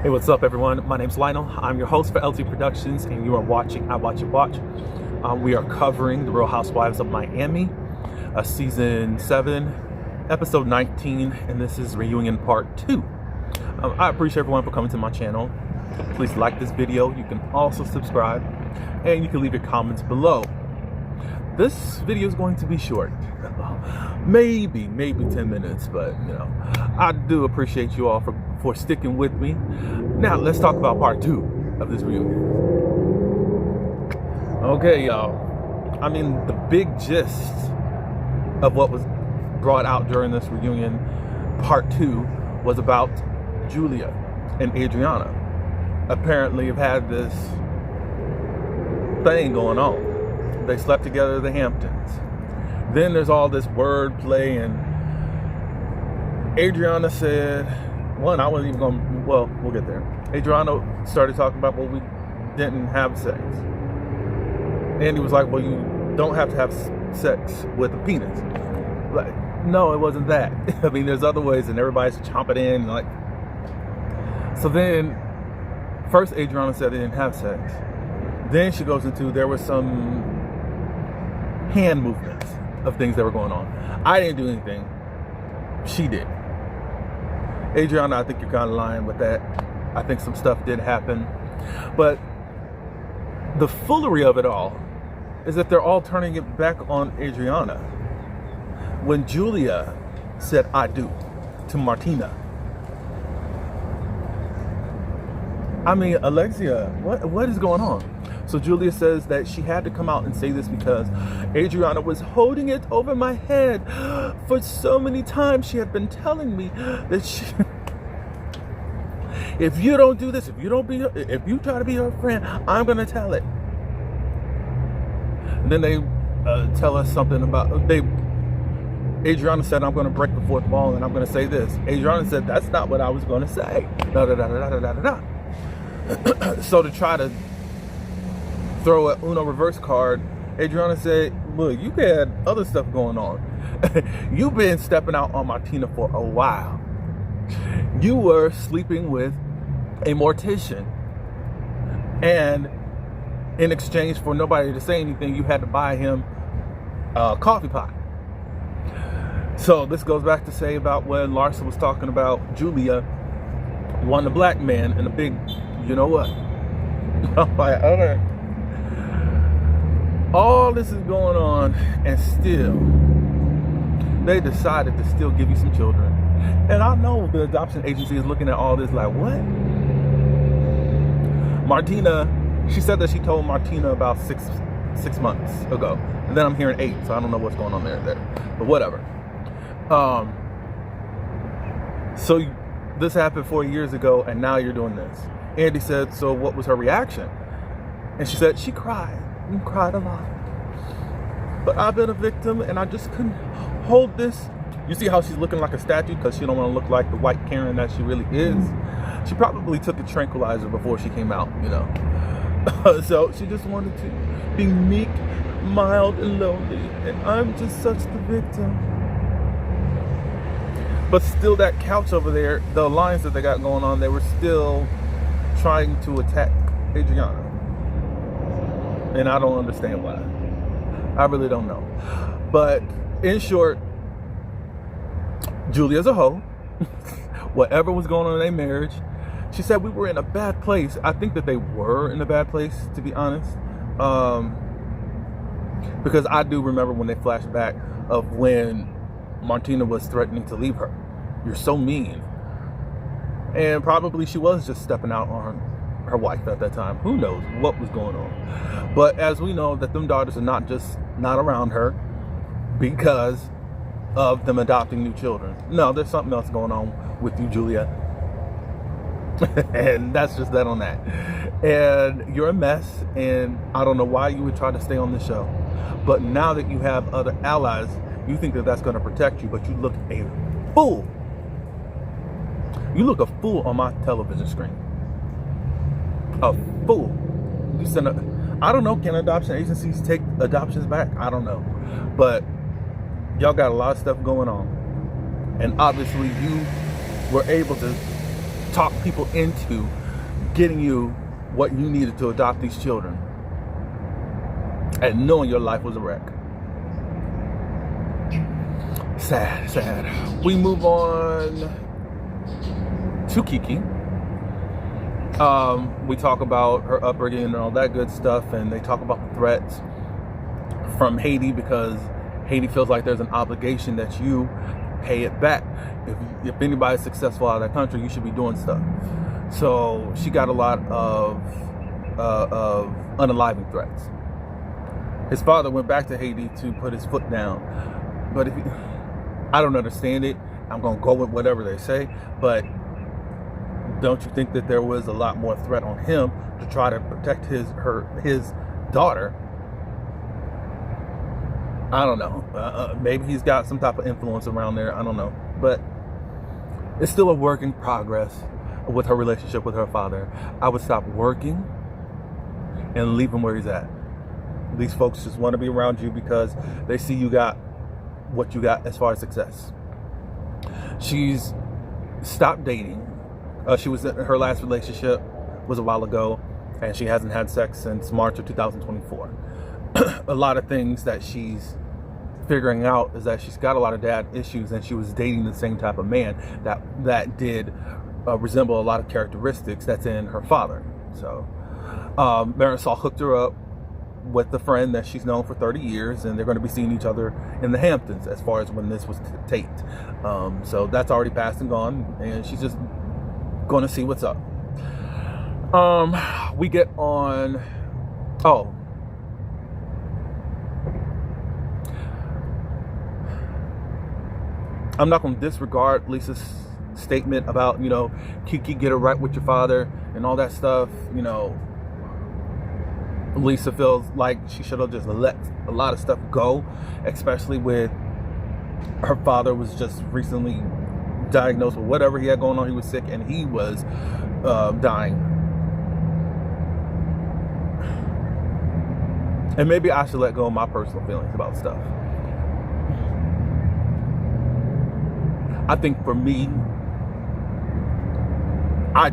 Hey, what's up, everyone? My name's Lionel. I'm your host for LT Productions, and you are watching I Watch It Watch. We are covering The Real Housewives of Miami, Season 7, Episode 19, and this is Reunion Part 2. I appreciate everyone for coming to my channel. Please like this video. You can also subscribe, and you can leave your comments below. This video is going to be short. Maybe 10 minutes, but you know, I do appreciate you all for sticking with me. Now let's talk about part 2 of this reunion. Okay, y'all. I mean, the big gist of what was brought out during this reunion, part 2, was about Julia and Adriana. Apparently have had this thing going on. They slept together at the Hamptons. Then there's all this wordplay, and Adriana said, I wasn't even going, well, we'll get there. Adriana started talking about, well, we didn't have sex. Andy was like, well, you don't have to have sex with a penis. Like, no, it wasn't that. I mean, there's other ways, and everybody's chomping in, like. So then, first Adriana said they didn't have sex. Then she goes into, there was some hand movements of things that were going on. I didn't do anything. She did. Adriana, I think you're kind of lying with that. I think some stuff did happen. But the foolery of it all is that they're all turning it back on Adriana. When Julia said, I do, to Martina. I mean, Alexia, what is going on? So Julia says that she had to come out and say this because Adriana was holding it over my head for so many times. She had been telling me that if you don't do this, if you try to be her friend, I'm gonna tell it. And then they tell us something about Adriana said, I'm gonna break the fourth wall and I'm gonna say this. Adriana said, that's not what I was gonna say. So to try to throw a Uno reverse card, Adriana said, look, you had other stuff going on. You've been stepping out on Martina for a while. You were sleeping with a mortician, and in exchange for nobody to say anything, you had to buy him a coffee pot. So this goes back to say about when Larsa was talking about Julia wanting a black man and a big, you know what? All this is going on, and still they decided to still give you some children. And I know the adoption agency is looking at all this like, what? Martina, she said that she told Martina about six months ago, and then I'm hearing 8, so I don't know what's going on there, but whatever. So this happened 4 years ago, and now you're doing this. Andy said, so what was her reaction? And she said she cried and cried a lot. But I've been a victim, and I just couldn't hold this. You see how she's looking like a statue because she don't want to look like the white Karen that she really is. She probably took a tranquilizer before she came out, you know. So she just wanted to be meek, mild, and lowly, and I'm just such the victim. But still, that couch over there, the alliance that they got going on, they were still trying to attack Adriana. And I don't understand why. I really don't know. But in short, Julia's a hoe. Whatever was going on in their marriage, she said we were in a bad place. I think that they were in a bad place, to be honest. Because I do remember when they flashed back of when Martina was threatening to leave her. You're so mean. And probably she was just stepping out on her wife at that time. Who knows what was going on? But as we know, that them daughters are not around her because of them adopting new children. No, there's something else going on with you, Julia. And that's just that on that. And you're a mess, and I don't know why you would try to stay on the show. But now that you have other allies, you think that that's going to protect you, but you look a fool. You look a fool on my television screen. A fool. You send I don't know, can adoption agencies take adoptions back? I don't know. But y'all got a lot of stuff going on. And obviously you were able to talk people into getting you what you needed to adopt these children, and knowing your life was a wreck. Sad, sad. We move on to Kiki. We talk about her upbringing and all that good stuff, and they talk about the threats from Haiti, because Haiti feels like there's an obligation that you pay it back. If anybody's successful out of that country, you should be doing stuff. So she got a lot of unaliving threats. His father went back to Haiti to put his foot down, but I don't understand it. I'm gonna go with whatever they say, but don't you think that there was a lot more threat on him to try to protect his daughter? I don't know. Maybe he's got some type of influence around there. I don't know. But it's still a work in progress with her relationship with her father. I would stop working and leave him where he's at. These folks just want to be around you because they see you got what you got as far as success. She's stopped dating. Her last relationship was a while ago, and she hasn't had sex since March of 2024. A lot of things that she's figuring out is that she's got a lot of dad issues, and she was dating the same type of man that did resemble a lot of characteristics that's in her father. So Marisol hooked her up with the friend that she's known for 30 years, and they're going to be seeing each other in the Hamptons as far as when this was taped. So that's already passed and gone, and she's just going to see what's up. We get on. I'm not going to disregard Lisa's statement about, Kiki, get it right with your father and all that stuff. Lisa feels like she should have just let a lot of stuff go, especially with her father was just recently diagnosed with whatever he had going on. He was sick and he was dying. And maybe I should let go of my personal feelings about stuff. I think for me, I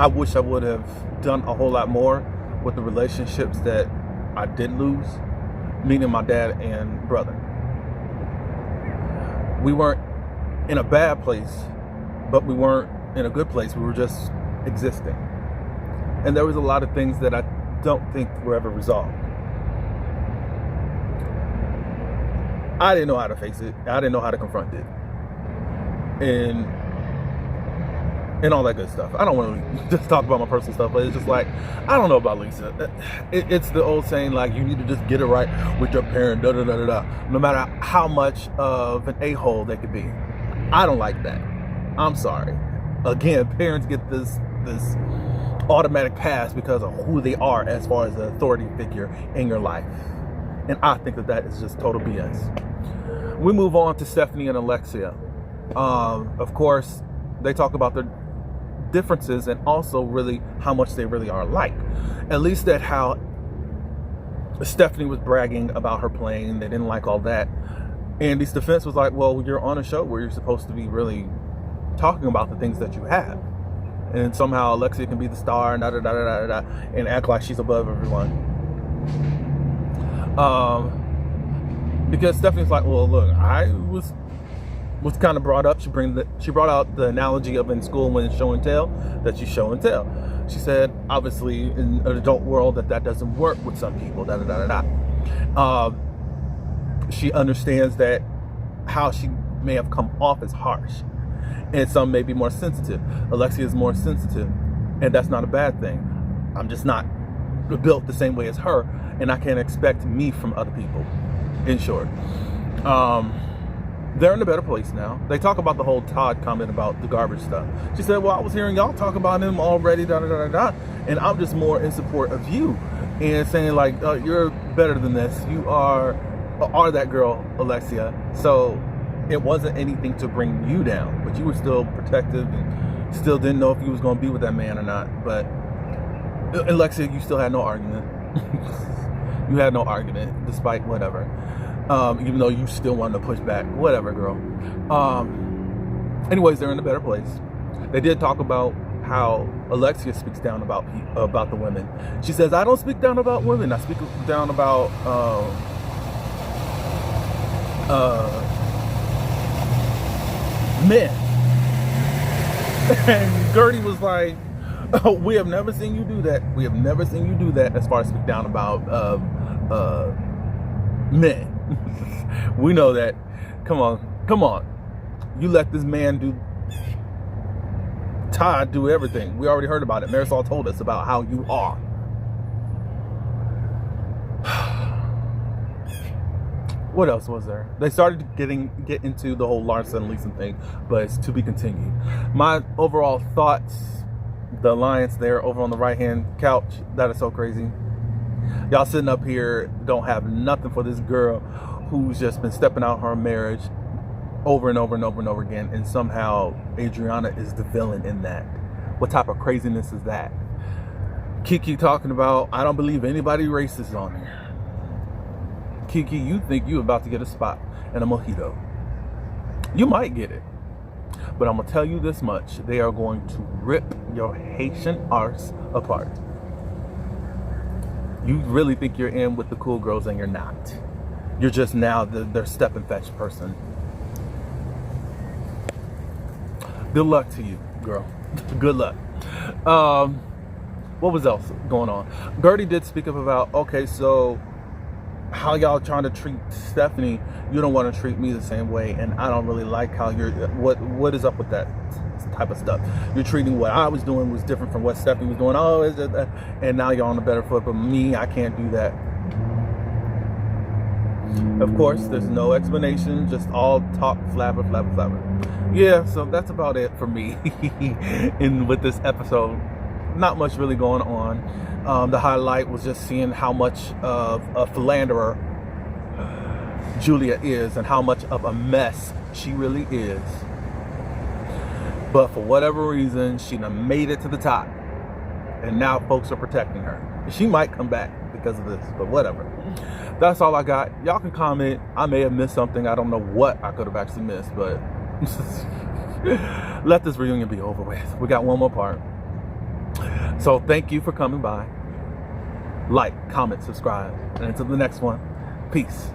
wish I would have done a whole lot more with the relationships that I did lose, meaning my dad and brother. We weren't in a bad place, but we weren't in a good place. We were just existing. And there was a lot of things that I don't think were ever resolved. I didn't know how to face it. I didn't know how to confront it. And all that good stuff. I don't want to just talk about my personal stuff, but it's just like, I don't know about Lisa. It's the old saying, like, you need to just get it right with your parent, no matter how much of an a-hole they could be. I don't like that. I'm sorry. Again, parents get this automatic pass because of who they are as far as the authority figure in your life. And I think that is just total BS. We move on to Stephanie and Alexia. Of course, they talk about their differences and also really how much they really are alike. At least that how Stephanie was bragging about her plane. They didn't like all that. Andy's defense was like, well, you're on a show where you're supposed to be really talking about the things that you have. And somehow Alexia can be the star and and act like she's above everyone. Because Stephanie's like, well, look, I was kind of brought up. She brought out the analogy of in school when it's show and tell, that you show and tell. She said, obviously, in an adult world, that doesn't work with some people. She understands that how she may have come off as harsh, and some may be more sensitive. Alexia is more sensitive, and that's not a bad thing. I'm just not built the same way as her, and I can't expect me from other people. In short, they're in a better place now. They talk about the whole Todd comment about the garbage stuff. She said, well, I was hearing y'all talk about him already, and I'm just more in support of you and saying, like, you're better than this. You are that girl, Alexia. So it wasn't anything to bring you down, but you were still protective and still didn't know if you was going to be with that man or not. But Alexia, you still had no argument. You had no argument, despite whatever. Even though you still wanted to push back. Whatever, girl. Anyways, they're in a better place. They did talk about how Alexia speaks down about the women. She says, I don't speak down about women. I speak down about men. And Gertie was like, oh, we have never seen you do that. We have never seen you do that as far as speak down about men. We know that. Come on. You let this man do Todd do everything. We already heard about it. Marisol told us about how you are. What else was there? They started to get into the whole Larsa and Lisa thing, but it's to be continued. My overall thoughts, the alliance there over on the right-hand couch, that is so crazy. Y'all sitting up here don't have nothing for this girl who's just been stepping out her marriage over and over and over and over again, and somehow Adriana is the villain in that. What type of craziness is that? Kiki talking about, I don't believe anybody racist on here. Kiki, you think you about to get a spot and a mojito. You might get it. But I'm going to tell you this much. They are going to rip your Haitian arse apart. You really think you're in with the cool girls and you're not. You're just now their step and fetch person. Good luck to you, girl. Good luck. What was else going on? Gertie did speak up about, okay, so how y'all trying to treat Stephanie, you don't want to treat me the same way, and I don't really like how you're, what is up with that type of stuff? You're treating what I was doing was different from what Stephanie was doing. Oh, is it that? And now you're on a better foot, but me, I can't do that. Of course, there's no explanation, just all talk, flabber. Yeah, so that's about it for me with this episode. Not much really going on. The highlight was just seeing how much of a philanderer Julia is and how much of a mess she really is. But for whatever reason, she done made it to the top. And now folks are protecting her. She might come back because of this, but whatever. That's all I got. Y'all can comment. I may have missed something. I don't know what I could have actually missed, but let this reunion be over with. We got one more part. So thank you for coming by. Like, comment, subscribe. And until the next one, peace.